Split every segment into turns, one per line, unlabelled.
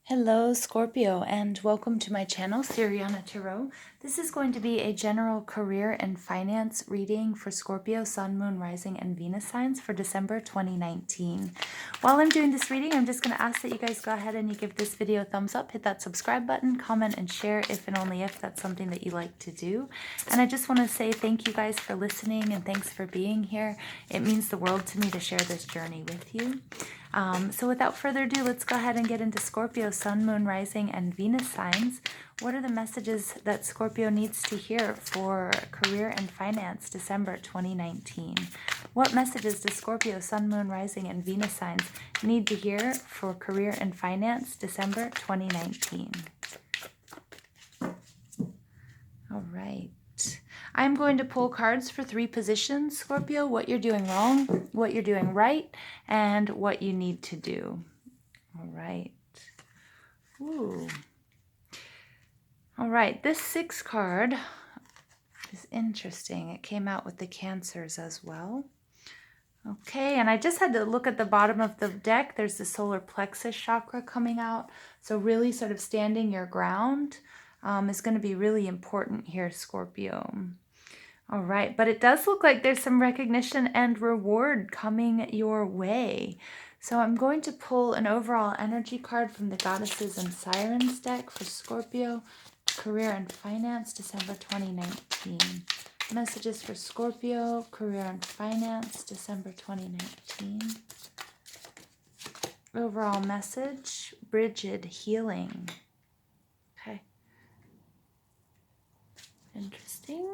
Hello Scorpio, and welcome to my channel, Siriana Tarot. This is going to be a general career and finance reading for Scorpio, Sun, Moon, Rising, and Venus signs for December 2019. While I'm doing this reading, I'm just going to ask that you guys go ahead and you give this video a thumbs up, hit that subscribe button, comment, and share if and only if that's something that you like to do. And I just want to say thank you guys for listening and thanks for being here. It means the world to me to share this journey with you. So without further ado, let's go ahead and get into Scorpio, Sun, Moon, Rising, and Venus signs. What are the messages that Scorpio needs to hear for career and finance, December 2019? What messages does Scorpio, Sun, Moon, Rising, and Venus signs need to hear for career and finance, December 2019? All right. I'm going to pull cards for 3 positions, Scorpio, what you're doing wrong, what you're doing right, and what you need to do. All right. Ooh. All right, this 6 card is interesting. It came out with the Cancers as well. Okay, and I just had to look at the bottom of the deck. There's the solar plexus chakra coming out. So really sort of standing your ground is going to be really important here, Scorpio. All right, but it does look like there's some recognition and reward coming your way. So I'm going to pull an overall energy card from the Goddesses and Sirens deck for Scorpio, career and finance, December 2019. Messages for Scorpio, career and finance, December 2019. Overall message, Bridget healing. Okay. Interesting.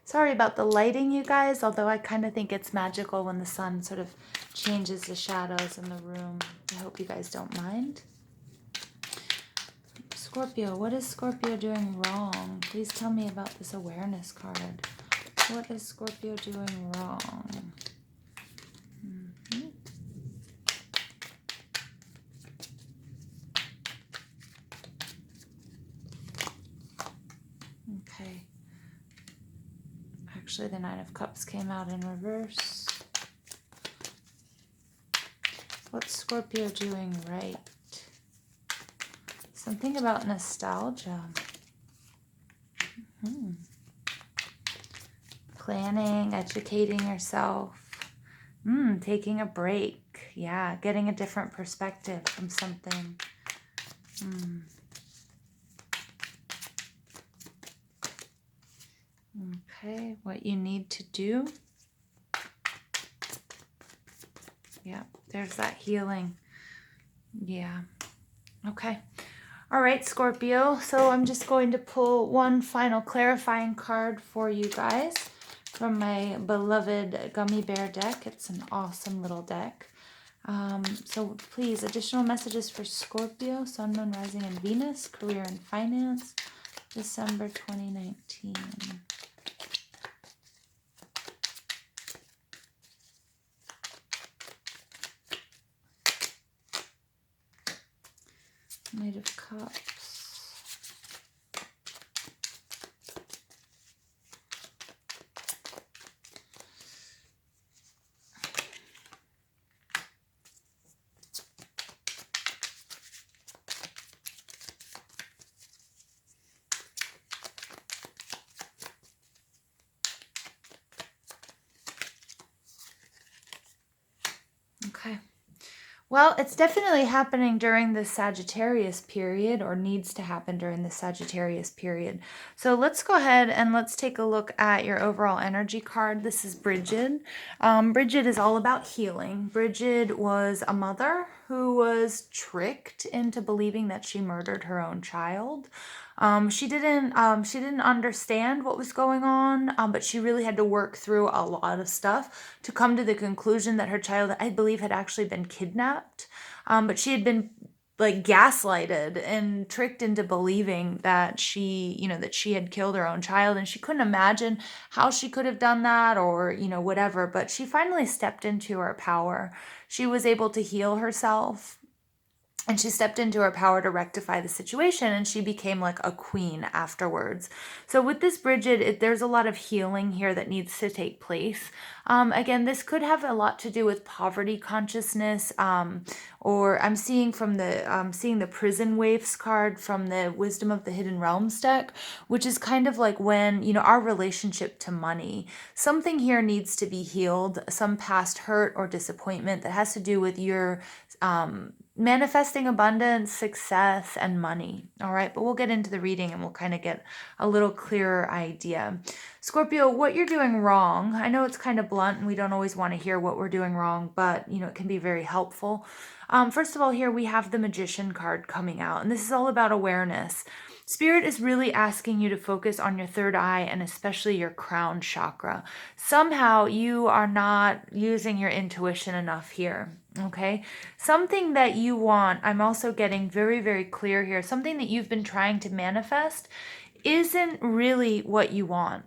Sorry about the lighting, you guys, although I kind of think it's magical when the sun sort of changes the shadows in the room. I hope you guys don't mind. Scorpio, what is Scorpio doing wrong? Please tell me about this awareness card. What is Scorpio doing wrong? Okay. Actually, the Nine of Cups came out in reverse. What's Scorpio doing right? Something about nostalgia. Planning, educating yourself. Taking a break. Yeah, getting a different perspective from something. Okay, what you need to do. Yeah, there's that healing. Yeah. Okay. All right, Scorpio. So I'm just going to pull one final clarifying card for you guys from my beloved Gummy Bear deck. It's an awesome little deck. So please, additional messages for Scorpio, Sun, Moon, Rising, and Venus, career and finance, December 2019. Knight of Cups. Okay. Well, it's definitely happening during the Sagittarius period, or needs to happen during the Sagittarius period. So let's go ahead and let's take a look at your overall energy card. This is Bridget. Bridget is all about healing. Bridget was a mother who was tricked into believing that she murdered her own child. She didn't understand what was going on, but she really had to work through a lot of stuff to come to the conclusion that her child, I believe, had actually been kidnapped. But she had been like gaslighted and tricked into believing that she had killed her own child, and she couldn't imagine how she could have done that, or, whatever. But she finally stepped into her power. She was able to heal herself. And she stepped into her power to rectify the situation, and she became like a queen afterwards. So with this Bridget, there's a lot of healing here that needs to take place. Again, this could have a lot to do with poverty consciousness, or I'm seeing from the prison waifs card from the Wisdom of the Hidden Realms deck, which is kind of like when, our relationship to money. Something here needs to be healed, some past hurt or disappointment that has to do with your manifesting abundance, success, and money. All right, but we'll get into the reading and we'll kind of get a little clearer idea. Scorpio, what you're doing wrong, I know it's kind of blunt and we don't always want to hear what we're doing wrong, but it can be very helpful. First of all, here we have the Magician card coming out, and this is all about awareness. Spirit is really asking you to focus on your third eye and especially your crown chakra. Somehow you are not using your intuition enough here. Okay, something that you want, I'm also getting very, very clear here, something that you've been trying to manifest isn't really what you want.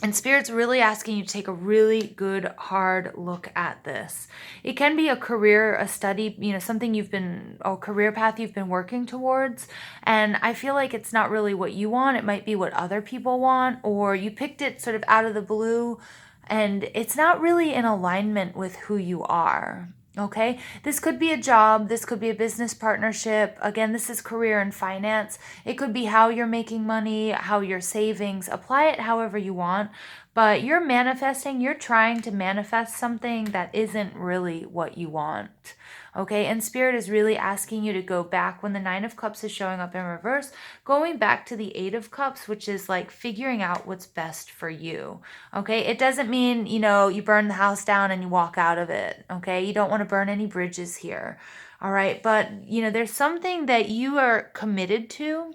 And Spirit's really asking you to take a really good, hard look at this. It can be a career, a study, something a career path you've been working towards. And I feel like it's not really what you want. It might be what other people want, or you picked it sort of out of the blue and it's not really in alignment with who you are. Okay, this could be a job, this could be a business partnership. Again, this is career and finance. It could be how you're making money, how you're savings. Apply it however you want, but you're trying to manifest something that isn't really what you want. Okay, and Spirit is really asking you to go back when the Nine of Cups is showing up in reverse, going back to the Eight of Cups, which is like figuring out what's best for you. Okay, it doesn't mean, you burn the house down and you walk out of it. Okay, you don't want to burn any bridges here. All right, but, there's something that you are committed to.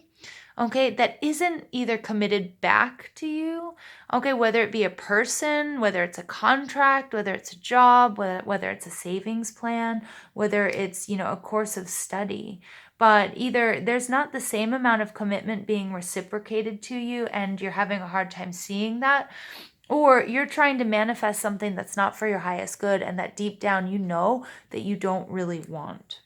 Okay, that isn't either committed back to you, okay, whether it be a person, whether it's a contract, whether it's a job, whether it's a savings plan, whether it's, a course of study. But either there's not the same amount of commitment being reciprocated to you and you're having a hard time seeing that, or you're trying to manifest something that's not for your highest good and that deep down that you don't really want.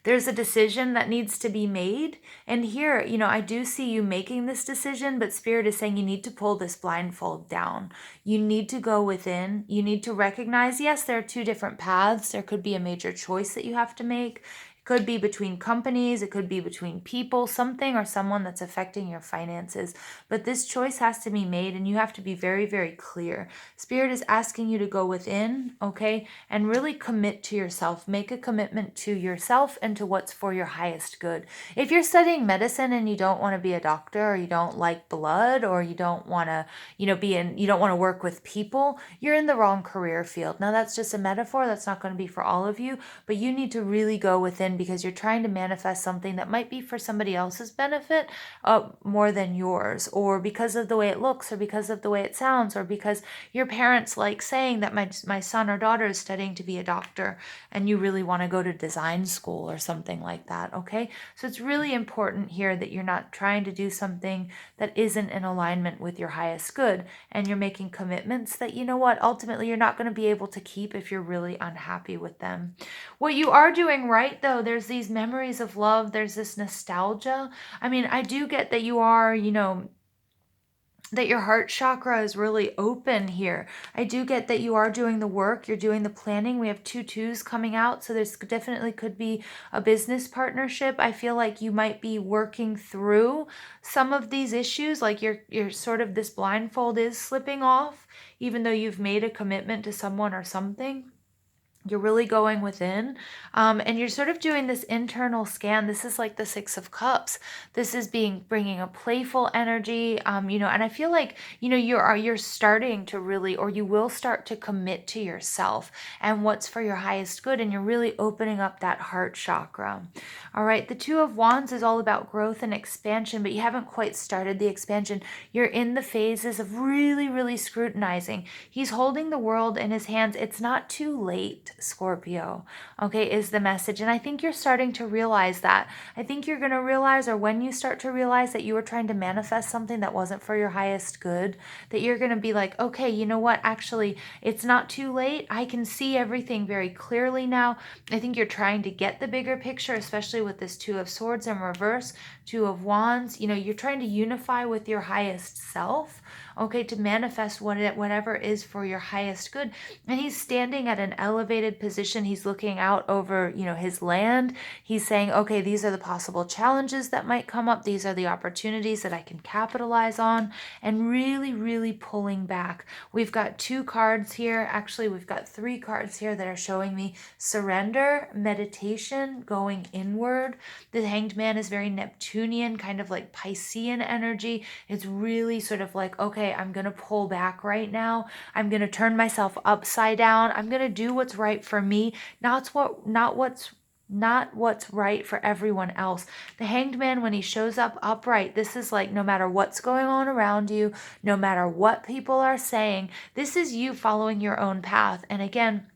There's a decision that needs to be made. And here, I do see you making this decision, but Spirit is saying you need to pull this blindfold down. You need to go within. You need to recognize, yes, there are two different paths. There could be a major choice that you have to make. Could be between companies, it could be between people, something or someone that's affecting your finances. But this choice has to be made and you have to be very, very clear. Spirit is asking you to go within, okay, and really commit to yourself. Make a commitment to yourself and to what's for your highest good. If you're studying medicine and you don't want to be a doctor, or you don't like blood, or you don't want to, you don't want to work with people, you're in the wrong career field. Now that's just a metaphor. That's not going to be for all of you, but you need to really go within because you're trying to manifest something that might be for somebody else's benefit more than yours, or because of the way it looks, or because of the way it sounds, or because your parents like saying that my son or daughter is studying to be a doctor and you really want to go to design school or something like that, okay? So it's really important here that you're not trying to do something that isn't in alignment with your highest good, and you're making commitments that, ultimately you're not going to be able to keep if you're really unhappy with them. What you are doing right, though, there's these memories of love, there's this nostalgia. I mean, I do get that you are, that your heart chakra is really open here. I do get that you are doing the work, you're doing the planning. We have 2 2s coming out, so there's definitely could be a business partnership. I feel like you might be working through some of these issues, like you're sort of, this blindfold is slipping off, even though you've made a commitment to someone or something. You're really going within, and you're sort of doing this internal scan. This is like the Six of Cups. This is bringing a playful energy, and I feel like, you're starting to really, or you will start to commit to yourself and what's for your highest good, and you're really opening up that heart chakra. All right, the Two of Wands is all about growth and expansion, but you haven't quite started the expansion. You're in the phases of really, really scrutinizing. He's holding the world in his hands. It's not too late. Scorpio, okay, is the message. And I think you're starting to realize that. I think you're going to realize, or when you start to realize that you were trying to manifest something that wasn't for your highest good, that you're going to be like, okay, you know what? Actually, it's not too late. I can see everything very clearly now. I think you're trying to get the bigger picture, especially with this Two of Swords in reverse, Two of Wands. You know, you're trying to unify with your highest self, okay, to manifest whatever is for your highest good. And he's standing at an elevated position. He's looking out over, you know, his land. He's saying, okay, these are the possible challenges that might come up. These are the opportunities that I can capitalize on, and really, really pulling back. We've got two cards here. Actually, we've got three cards here that are showing me surrender, meditation, going inward. The Hanged Man is very Neptunian, kind of like Piscean energy. It's really sort of like, okay, I'm going to pull back right now. I'm going to turn myself upside down. I'm going to do what's right for me, not what's right for everyone else. The Hanged Man, when he shows up upright, this is like, no matter what's going on around you, no matter what people are saying, this is you following your own path. And again,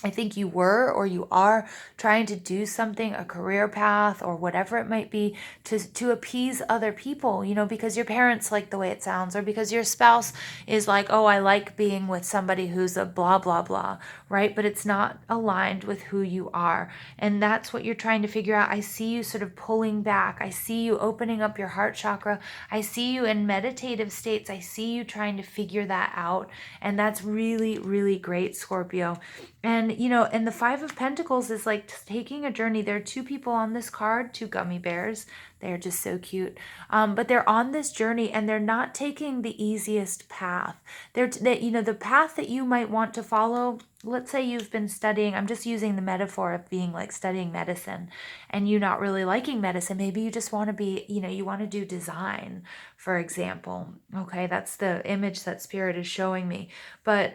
I think you were, or you are, trying to do something, a career path or whatever it might be, to appease other people, you know, because your parents like the way it sounds, or because your spouse is like, oh, I like being with somebody who's a blah, blah, blah, right? But it's not aligned with who you are. And that's what you're trying to figure out. I see you sort of pulling back. I see you opening up your heart chakra. I see you in meditative states. I see you trying to figure that out. And that's really, really great, Scorpio. And, you know, and the Five of Pentacles is like taking a journey. There are two people on this card, two gummy bears. They're just so cute. But they're on this journey, and they're not taking the easiest path. You know, the path that you might want to follow, let's say you've been studying, I'm just using the metaphor of being like studying medicine, and you not really liking medicine. Maybe you just want to be, you know, you want to do design, for example. Okay, that's the image that Spirit is showing me. But,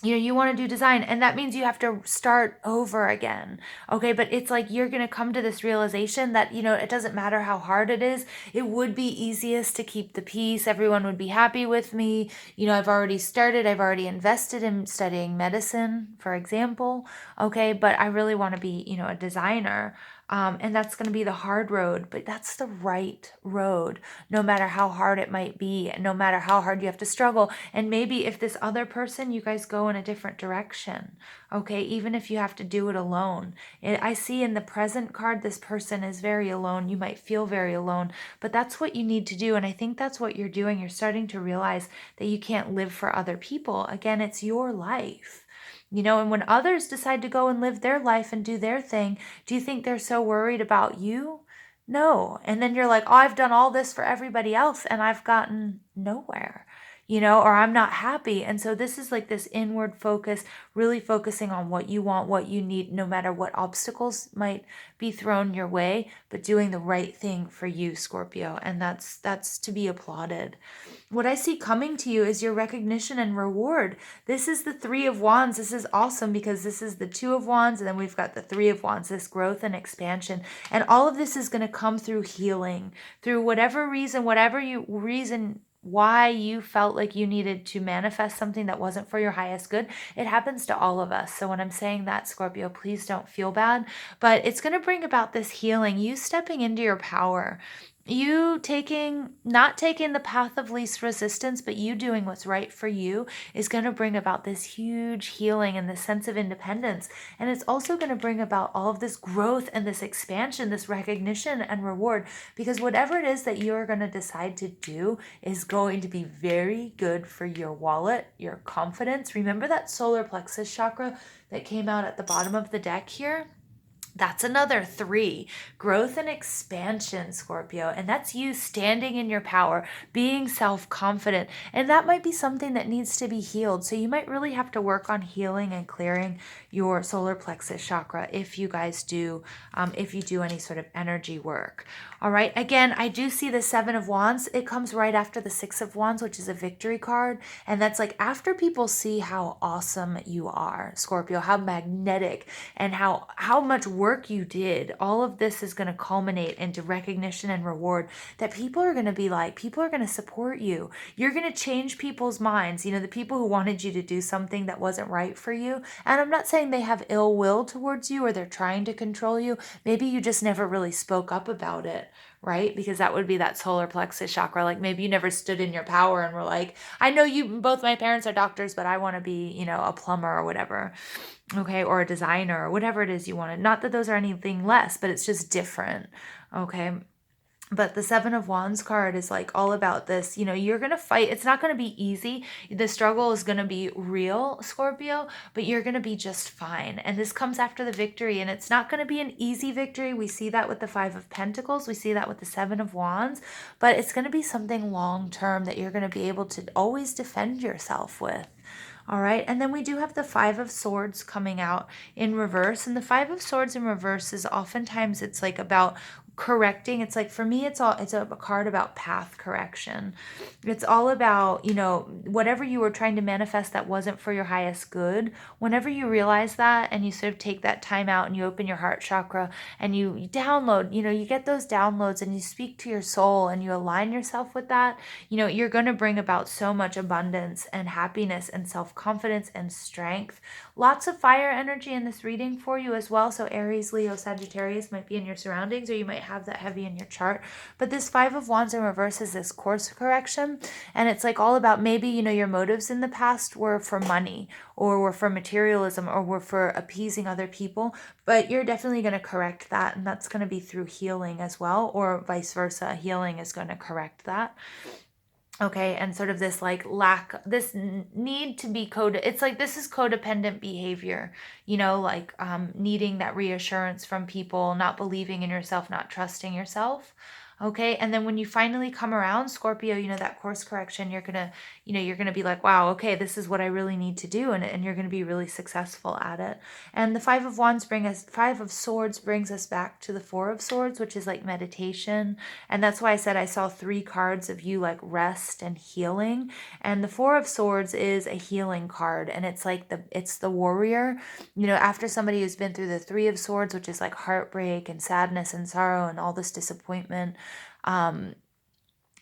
you know, you want to do design, and that means you have to start over again. Okay, but it's like you're going to come to this realization that, you know, it doesn't matter how hard it is. It would be easiest to keep the peace. Everyone would be happy with me. You know, I've already started. I've already invested in studying medicine, for example. Okay, but I really want to be, you know, a designer. And that's going to be the hard road, but that's the right road, no matter how hard it might be, and no matter how hard you have to struggle. And maybe if this other person, you guys go in a different direction, okay, even if you have to do it alone. I see in the present card, this person is very alone. You might feel very alone, but that's what you need to do. And I think that's what you're doing. You're starting to realize that you can't live for other people. Again, it's your life. You know, and when others decide to go and live their life and do their thing, do you think they're so worried about you? No. And then you're like, oh, I've done all this for everybody else and I've gotten nowhere, you know, or I'm not happy. And so this is like this inward focus, really focusing on what you want, what you need, no matter what obstacles might be thrown your way, but doing the right thing for you, Scorpio. And that's to be applauded. What I see coming to you is your recognition and reward. This is the Three of Wands. This is awesome because this is the Two of Wands, and then we've got the Three of Wands, this growth and expansion. And all of this is going to come through healing, through whatever reason, why you felt like you needed to manifest something that wasn't for your highest good. It happens to all of us. So when I'm saying that, Scorpio, please don't feel bad. But it's going to bring about this healing, you stepping into your power. You not taking the path of least resistance, but you doing what's right for you is going to bring about this huge healing and this sense of independence. And it's also going to bring about all of this growth and this expansion, this recognition and reward, because whatever it is that you're going to decide to do is going to be very good for your wallet, your confidence. Remember that solar plexus chakra that came out at the bottom of the deck here? That's another 3, growth and expansion, Scorpio. And that's you standing in your power, being self-confident. And that might be something that needs to be healed. So you might really have to work on healing and clearing your solar plexus chakra if you guys do, if you do any sort of energy work. All right. Again, I do see the 7 of Wands. It comes right after the 6 of Wands, which is a victory card. And that's like after people see how awesome you are, Scorpio, how magnetic and how much work you did, all of this is going to culminate into recognition and reward that people are going to be like, people are going to support you. You're going to change people's minds. You know, the people who wanted you to do something that wasn't right for you. And I'm not saying they have ill will towards you or they're trying to control you. Maybe you just never really spoke up about it, right? Because that would be that solar plexus chakra. Like maybe you never stood in your power and were like, I know you, both my parents are doctors, but I want to be, you know, a plumber or whatever. Okay. Or a designer or whatever it is you wanted. Not that those are anything less, but it's just different. Okay. But the Seven of Wands card is like all about this. You know, you're going to fight. It's not going to be easy. The struggle is going to be real, Scorpio, but you're going to be just fine. And this comes after the victory. And it's not going to be an easy victory. We see that with the Five of Pentacles. We see that with the Seven of Wands. But it's going to be something long term that you're going to be able to always defend yourself with. All right. And then we do have the Five of Swords coming out in reverse. And the Five of Swords in reverse is oftentimes it's like about correcting. It's like, for me, it's a card about path correction. It's all about, you know, whatever you were trying to manifest that wasn't for your highest good. Whenever you realize that and you sort of take that time out and you open your heart chakra and you download, you know, you get those downloads and you speak to your soul and you align yourself with that, you know, you're going to bring about so much abundance and happiness and self-confidence and strength. Lots of fire energy in this reading for you as well. So Aries, Leo, Sagittarius might be in your surroundings, or you might have that heavy in your chart. But this Five of Wands in reverse is this course correction. And it's like all about maybe, you know, your motives in the past were for money or were for materialism or were for appeasing other people. But you're definitely going to correct that. And that's going to be through healing as well, or vice versa. Healing is going to correct that. Okay, and sort of this like lack, this need to be it's like this is codependent behavior, you know, like needing that reassurance from people, not believing in yourself, not trusting yourself. Okay, and then when you finally come around, Scorpio, you know, that course correction, you're gonna, you know, you're gonna be like, wow, okay, this is what I really need to do, and you're gonna be really successful at it. And the Five of Swords brings us back to the Four of Swords, which is like meditation. And that's why I said I saw 3 cards of you like rest and healing. And the Four of Swords is a healing card. And it's like it's the warrior, you know, after somebody who's been through the Three of Swords, which is like heartbreak and sadness and sorrow and all this disappointment.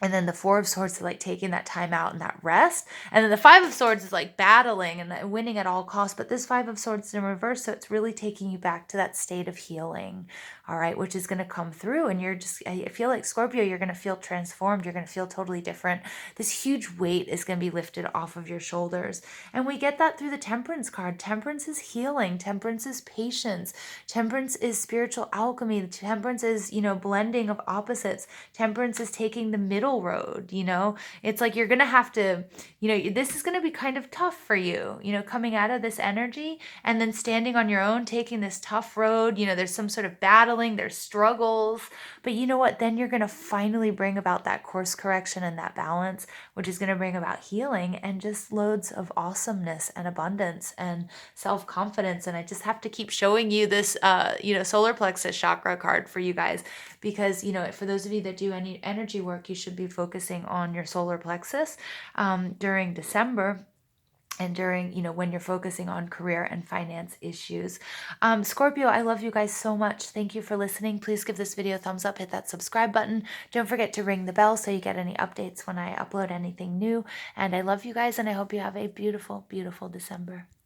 And then the Four of Swords is like taking that time out and that rest. And then the Five of Swords is like battling and winning at all costs. But this Five of Swords is in reverse. So it's really taking you back to that state of healing. All right. Which is going to come through. And you're just, I feel like Scorpio, you're going to feel transformed. You're going to feel totally different. This huge weight is going to be lifted off of your shoulders. And we get that through the Temperance card. Temperance is healing. Temperance is patience. Temperance is spiritual alchemy. Temperance is, you know, blending of opposites. Temperance is taking the middle road. You know, it's like you're gonna have to, you know, this is gonna be kind of tough for you, you know, coming out of this energy and then standing on your own, taking this tough road. You know, there's some sort of battling, there's struggles, but you know what, then you're gonna finally bring about that course correction and that balance, which is gonna bring about healing and just loads of awesomeness and abundance and self-confidence. And I just have to keep showing you this you know, solar plexus chakra card for you guys, because, you know, for those of you that do any energy work, you should be focusing on your solar plexus during December and during, you know, when you're focusing on career and finance issues. Scorpio, I love you guys so much. Thank you for listening. Please give this video a thumbs up, hit that subscribe button. Don't forget to ring the bell so you get any updates when I upload anything new. And I love you guys, and I hope you have a beautiful, beautiful December.